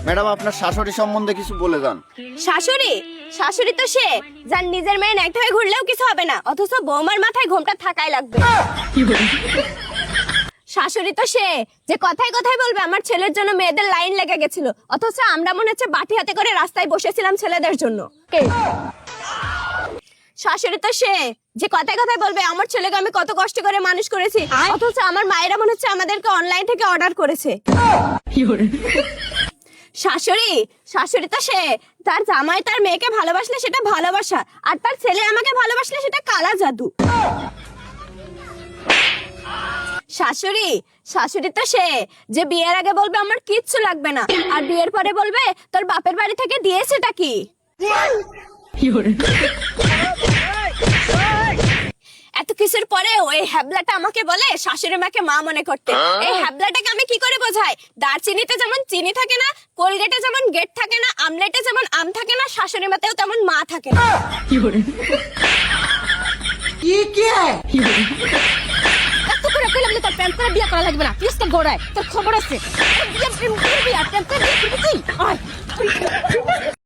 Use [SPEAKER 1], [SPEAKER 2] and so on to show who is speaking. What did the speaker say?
[SPEAKER 1] Madam আপনার শাশুড়ি সম্বন্ধে কিছু বলে যান।
[SPEAKER 2] শাশুড়ি? শাশুড়ি তো সে যার নিজের মেয়ে ন্যাংটা হয়ে ঘুরলেও কিছু হবে না, অথচ বৌমার মাথায় ঘোমটা থাকাই লাগবে। শাশুড়ি তো সে যে কথায় কথায় বলবে আমার ছেলের জন্য মেয়েদের লাইন লেগে গেছিল, অথচ আমরা মনে হচ্ছে বাটি হাতে করে রাস্তায় বসেছিলাম ছেলেদের জন্য। শাশুড়ি তো সে যে কথায় কথায় বলবে আমার ছেলেকে আমি কত কষ্ট করে মানুষ করেছি, অথচ আমার মায়েরা মনে হচ্ছে আমাদেরকে অনলাইন থেকে অর্ডার করেছে। শাশুড়ি? শাশুড়ি তো সে তার জামাই তার মেয়েকে ভালোবাসলে সেটা ভালোবাসা, আর তার ছেলে আমাকে ভালোবাসলে সেটা কালা জাদু। শাশুড়ি? শাশুড়ি তো সে যে বিয়ের আগে বলবে আমার কিচ্ছু লাগবে না, আর বিয়ের পরে বলবে তোর বাপের বাড়ি থেকে দিয়েছেটা কি। এত কিছুর পরে ওই হ্যাবলাটা আমাকে বলে শাশুড়ি মাকে মা মনে করতে। এই হ্যাবলাটাকে আমি কি করে বোঝাই? দারচিনিতে যেমন চিনি থাকে না, কোলগেটে যেমন গেট থাকে না, আমলেটে যেমন আম থাকে না, শাশুড়ি মাতেও তেমন মা থাকে না। এত করে কইলাম যে তোর প্রেম করে বিয়ে করা লাগবে না, প্লিজ তো গোড়ায় তোর খবর আছে। বিয়ে প্রেম করবি আর প্রেম করে বিয়ে করবি তুই? আয়